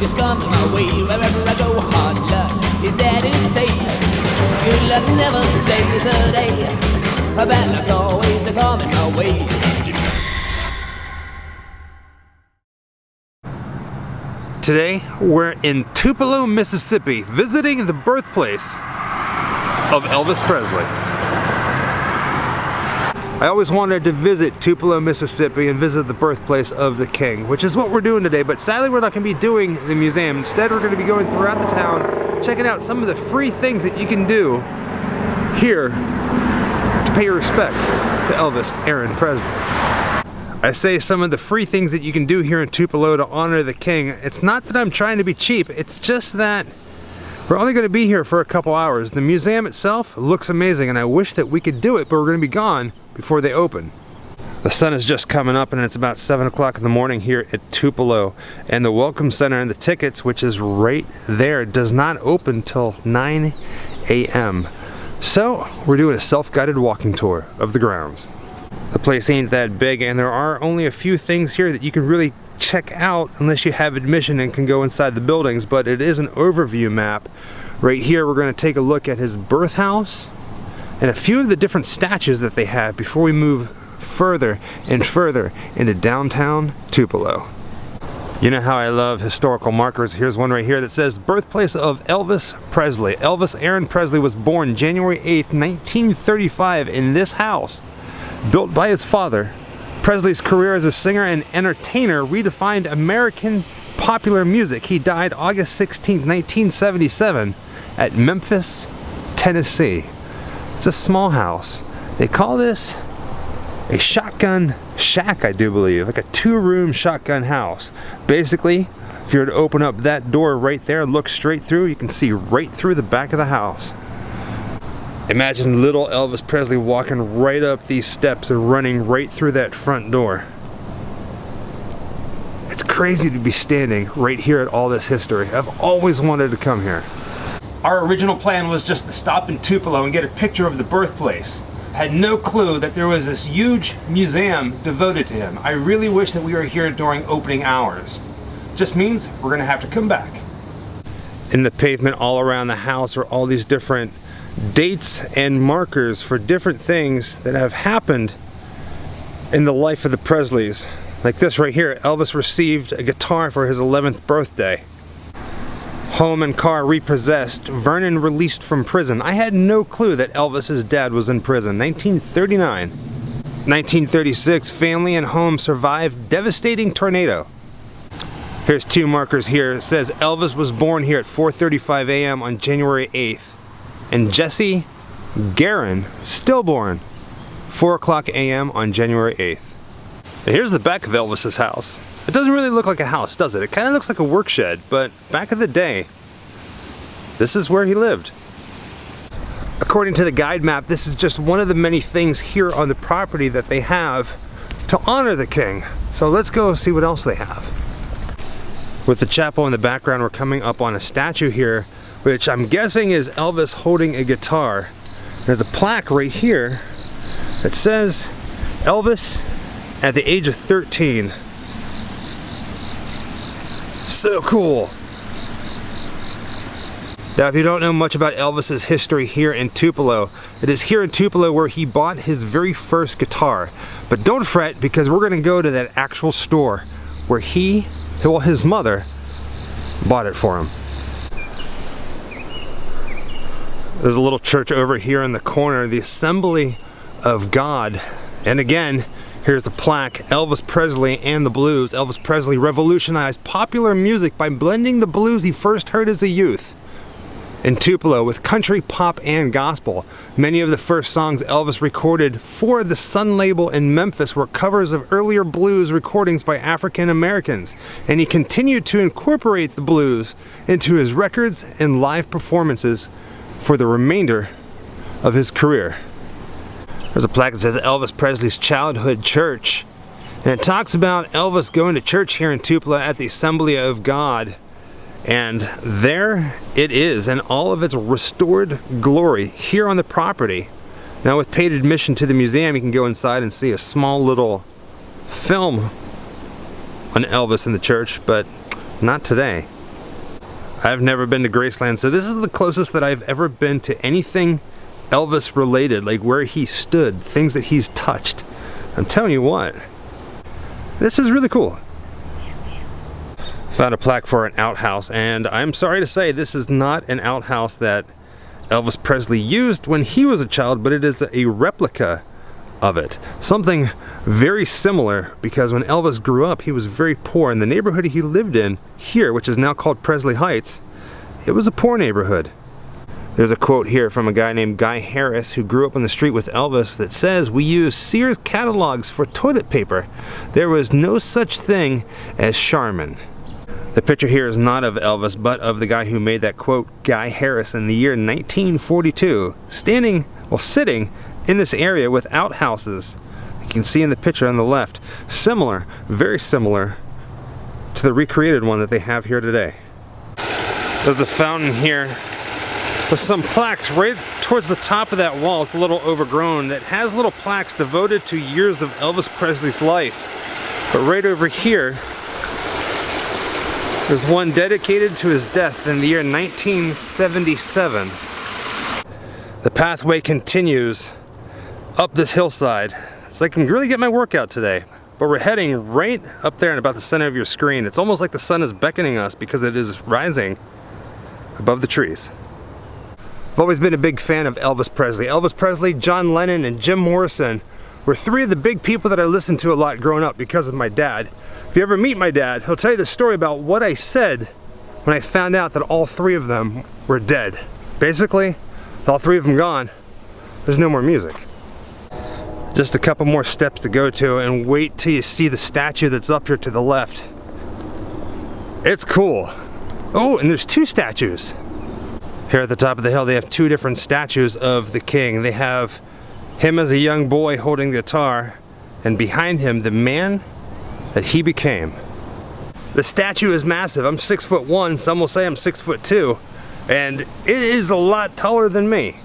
is coming my way. Wherever I go, hard luck is there to stay. Good luck never stays a day. Bad luck's always coming my way. Today, we're in Tupelo, Mississippi, visiting the birthplace of Elvis Presley. I always wanted to visit Tupelo, Mississippi and visit the birthplace of the king, which is what we're doing today, but sadly we're not going to be doing the museum. Instead, we're going to be going throughout the town, checking out some of the free things that you can do here to pay your respects to Elvis Aaron Presley. I say some of the free things that you can do here in Tupelo to honor the king. It's not that I'm trying to be cheap, it's just that we're only going to be here for a couple hours. The museum itself looks amazing and I wish that we could do it, but we're going to be gone before they open. The sun is just coming up and it's about 7 o'clock in the morning here at Tupelo, and the Welcome Center and the tickets, which is right there, does not open till 9 a.m. So we're doing a self-guided walking tour of the grounds. The place ain't that big and there are only a few things here that you can really check out unless you have admission and can go inside the buildings, but it is an overview map. Right here we're going to take a look at his birth house and a few of the different statues that they have before we move further and further into downtown Tupelo. You know how I love historical markers. Here's one right here that says birthplace of Elvis Presley. Elvis Aaron Presley was born January 8th, 1935 in this house, built by his father. Presley's career as a singer and entertainer redefined American popular music. He died August 16, 1977 at Memphis, Tennessee. It's a small house. They call this a shotgun shack, I do believe, like a 2-room shotgun house. Basically, if you were to open up that door right there and look straight through, you can see right through the back of the house. Imagine little Elvis Presley walking right up these steps and running right through that front door. It's crazy to be standing right here at all this history. I've always wanted to come here. Our original plan was just to stop in Tupelo and get a picture of the birthplace. I had no clue that there was this huge museum devoted to him. I really wish that we were here during opening hours. Just means we're gonna have to come back. In the pavement all around the house are all these different dates and markers for different things that have happened in the life of the Presleys. Like this right here, Elvis received a guitar for his 11th birthday. Home and car repossessed, Vernon released from prison. I had no clue that Elvis's dad was in prison. 1939. 1936, family and home survived devastating tornado. Here's 2 markers here. It says Elvis was born here at 4:35 a.m. on January 8th. And Jesse Guerin, stillborn, 4 o'clock a.m. on January 8th. And here's the back of Elvis's house. It doesn't really look like a house, does it? It kind of looks like a work shed, but back in the day, this is where he lived. According to the guide map, this is just one of the many things here on the property that they have to honor the king. So let's go see what else they have. With the chapel in the background, we're coming up on a statue here, which I'm guessing is Elvis holding a guitar. There's a plaque right here that says Elvis at the age of 13. So cool. Now, if you don't know much about Elvis's history here in Tupelo, it is here in Tupelo where he bought his very first guitar. But don't fret, because we're going to go to that actual store where his mother bought it for him. There's a little church over here in the corner, the Assembly of God. And again, here's a plaque, Elvis Presley and the Blues. Elvis Presley revolutionized popular music by blending the blues he first heard as a youth in Tupelo with country, pop, and gospel. Many of the first songs Elvis recorded for the Sun label in Memphis were covers of earlier blues recordings by African Americans, and he continued to incorporate the blues into his records and live performances for the remainder of his career. There's a plaque that says Elvis Presley's Childhood Church, and it talks about Elvis going to church here in Tupelo at the Assembly of God. And there it is in all of its restored glory here on the property. Now, with paid admission to the museum, you can go inside and see a small little film on Elvis in the church, but not today. I've never been to Graceland, so this is the closest that I've ever been to anything Elvis related, like where he stood, things that he's touched. I'm telling you what, this is really cool. Found a plaque for an outhouse, and I'm sorry to say this is not an outhouse that Elvis Presley used when he was a child, but it is a replica of it. Something very similar, because when Elvis grew up, he was very poor, and the neighborhood he lived in here, which is now called Presley Heights, it was a poor neighborhood. There's a quote here from a guy named Guy Harris who grew up on the street with Elvis that says, "We used Sears catalogs for toilet paper. There was no such thing as Charmin." The picture here is not of Elvis, but of the guy who made that quote, Guy Harris, in the year 1942, sitting in this area with outhouses. You can see in the picture on the left, similar, very similar to the recreated one that they have here today. There's a fountain here with some plaques right towards the top of that wall. It's a little overgrown, that has little plaques devoted to years of Elvis Presley's life. But right over here, there's one dedicated to his death in the year 1977. The pathway continues up this hillside. It's like I can really get my workout today. But we're heading right up there in about the center of your screen. It's almost like the sun is beckoning us because it is rising above the trees. I've always been a big fan of Elvis Presley. Elvis Presley, John Lennon, and Jim Morrison were three of the big people that I listened to a lot growing up because of my dad. If you ever meet my dad, he'll tell you the story about what I said when I found out that all three of them were dead. Basically, with all three of them gone, there's no more music. Just a couple more steps to go to, and wait till you see the statue that's up here to the left. It's cool. Oh, and there's two statues. Here at the top of the hill, they have two different statues of the king. They have him as a young boy holding the guitar, and behind him, the man that he became. The statue is massive. I'm 6'1", some will say I'm 6'2", and it is a lot taller than me.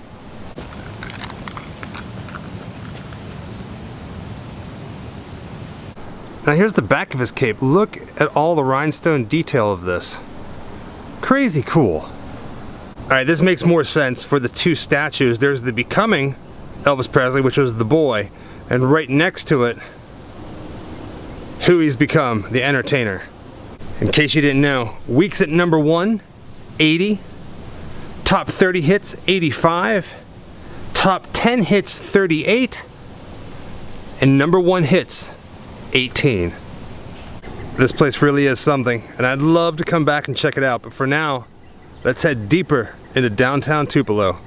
Now here's the back of his cape. Look at all the rhinestone detail of this. Crazy cool. Alright, this makes more sense for the two statues. There's the becoming Elvis Presley, which was the boy, and right next to it, who he's become, the entertainer. In case you didn't know, weeks at number 1, 80, top 30 hits, 85, top 10 hits, 38, and number 1 hits, 18. This place really is something, and I'd love to come back and check it out, but for now, let's head deeper into downtown Tupelo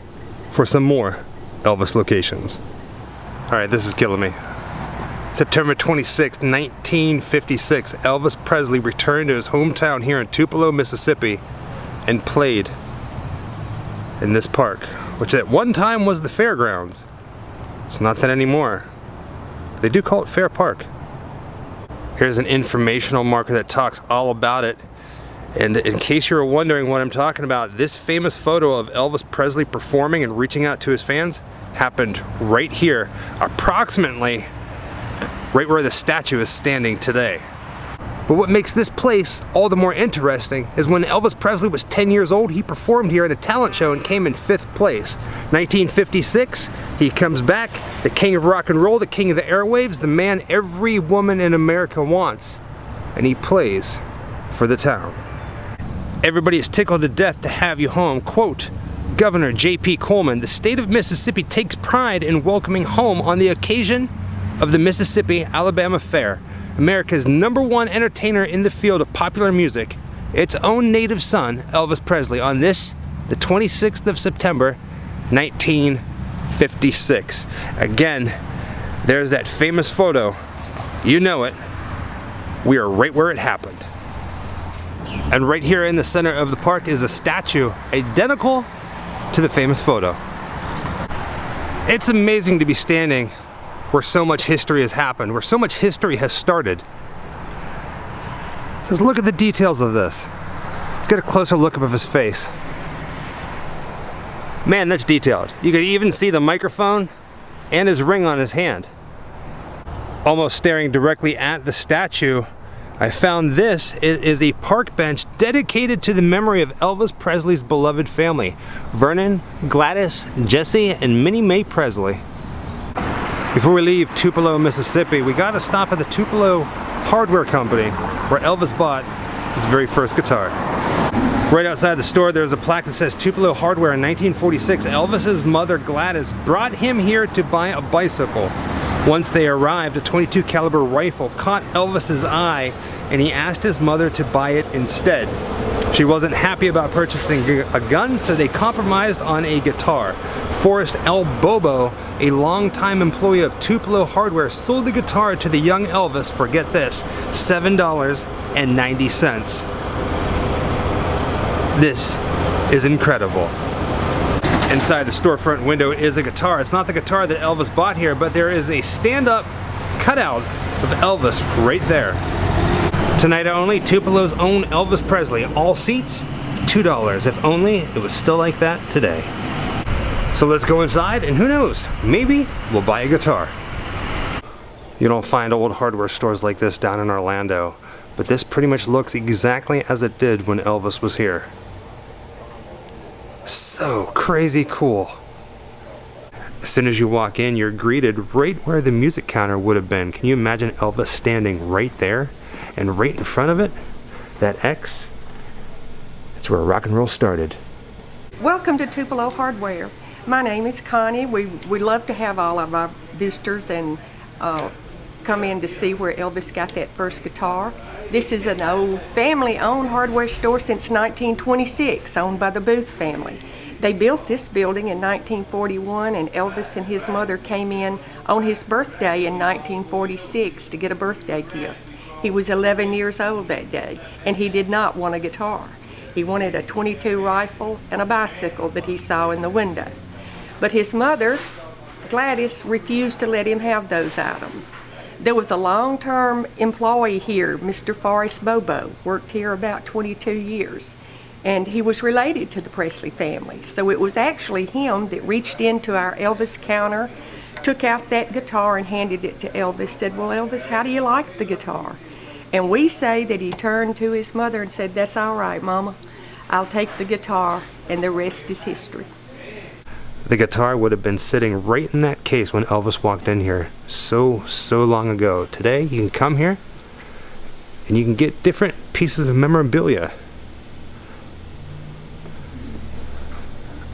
for some more Elvis locations. Alright, this is killing me. September 26, 1956, Elvis Presley returned to his hometown here in Tupelo, Mississippi, and played in this park, which at one time was the fairgrounds. It's not that anymore. They do call it Fair Park. Here's an informational marker that talks all about it. And in case you were wondering what I'm talking about, this famous photo of Elvis Presley performing and reaching out to his fans happened right here, approximately right where the statue is standing today. But what makes this place all the more interesting is when Elvis Presley was 10 years old, he performed here in a talent show and came in 5th place. 1956, he comes back, the king of rock and roll, the king of the airwaves, the man every woman in America wants, and he plays for the town. Everybody is tickled to death to have you home. Quote, Governor J.P. Coleman, the state of Mississippi takes pride in welcoming home on the occasion of the Mississippi-Alabama Fair, America's #1 entertainer in the field of popular music, its own native son, Elvis Presley, on this, the 26th of September, 1956. Again, there's that famous photo. You know it. We are right where it happened. And right here in the center of the park is a statue identical to the famous photo. It's amazing to be standing where so much history has happened, where so much history has started. Just look at the details of this. Let's get a closer look up of his face. Man, that's detailed. You could even see the microphone and his ring on his hand. Almost staring directly at the statue I found this. It is a park bench dedicated to the memory of Elvis Presley's beloved family, Vernon, Gladys, Jesse, and Minnie Mae Presley. Before we leave Tupelo, Mississippi, we got to stop at the Tupelo Hardware Company, where Elvis bought his very first guitar. Right outside the store, there's a plaque that says Tupelo Hardware in 1946. Elvis's mother, Gladys, brought him here to buy a bicycle. Once they arrived, a .22 caliber rifle caught Elvis's eye, and he asked his mother to buy it instead. She wasn't happy about purchasing a gun, so they compromised on a guitar. Forrest L. Bobo, a longtime employee of Tupelo Hardware, sold the guitar to the young Elvis for, get this, $7.90. This is incredible. Inside the storefront window is a guitar. It's not the guitar that Elvis bought here, but there is a stand-up cutout of Elvis right there. Tonight only, Tupelo's own Elvis Presley. All seats, $2. If only it was still like that today. So let's go inside, and who knows, maybe we'll buy a guitar. You don't find old hardware stores like this down in Orlando, but this pretty much looks exactly as it did when Elvis was here. So crazy cool. As soon as you walk in, you're greeted right where the music counter would have been. Can you imagine Elvis standing right there? And right in front of it, that X, that's where rock and roll started. Welcome to Tupelo Hardware. My name is Connie. We love to have all of our visitors and come in to see where Elvis got that first guitar. This is an old family-owned hardware store since 1926, owned by the Booth family. They built this building in 1941, and Elvis and his mother came in on his birthday in 1946 to get a birthday gift. He was 11 years old that day, and he did not want a guitar. He wanted a .22 rifle and a bicycle that he saw in the window. But his mother, Gladys, refused to let him have those items. There was a long-term employee here, Mr. Forrest Bobo, worked here about 22 years, and he was related to the Presley family. So it was actually him that reached into our Elvis counter, took out that guitar and handed it to Elvis, said, "Well, Elvis, how do you like the guitar?" And we say that he turned to his mother and said, "That's all right, Mama. I'll take the guitar," and the rest is history. The guitar would have been sitting right in that case when Elvis walked in here so long ago. Today, you can come here and you can get different pieces of memorabilia.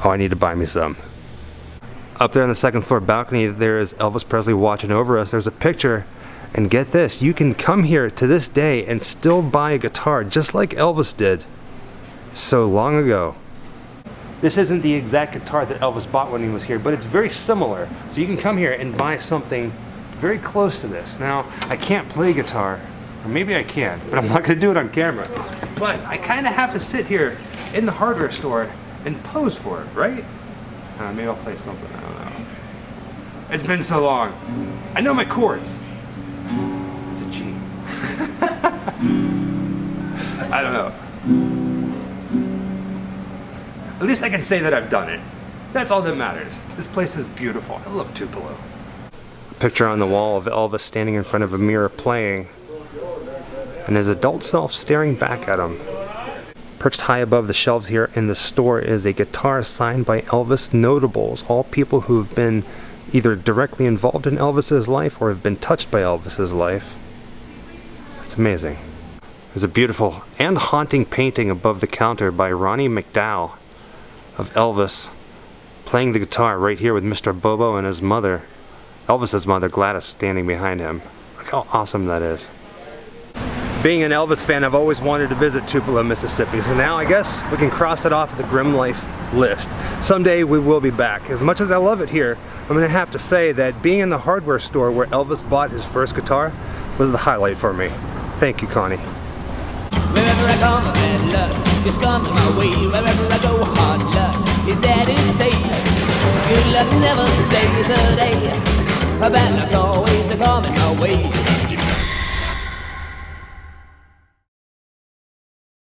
Oh, I need to buy me some. Up there on the second floor balcony, there is Elvis Presley watching over us. There's a picture, and get this, you can come here to this day and still buy a guitar just like Elvis did so long ago. This isn't the exact guitar that Elvis bought when he was here, but it's very similar. So you can come here and buy something very close to this. Now, I can't play guitar, or maybe I can, but I'm not gonna do it on camera. But I kinda have to sit here in the hardware store and pose for it, right? Maybe I'll play something, I don't know. It's been so long. I know my chords. It's a G. I don't know. At least I can say that I've done it. That's all that matters. This place is beautiful. I love Tupelo. A picture on the wall of Elvis standing in front of a mirror playing, and his adult self staring back at him. Perched high above the shelves here in the store is a guitar signed by Elvis notables, all people who have been either directly involved in Elvis's life or have been touched by Elvis's life. It's amazing. There's a beautiful and haunting painting above the counter by Ronnie McDowell of Elvis playing the guitar right here with Mr. Bobo and his mother, Elvis's mother, Gladys, standing behind him. Look how awesome that is. Being an Elvis fan, I've always wanted to visit Tupelo, Mississippi, so now I guess we can cross it off the Grim Life list. Someday we will be back. As much as I love it here, I'm gonna have to say that being in the hardware store where Elvis bought his first guitar was the highlight for me. Thank you, Connie. Wherever I come, bad luck just comes my way. Wherever I go, hard luck is there to stay. Good luck never stays a day. Bad luck's always coming my way.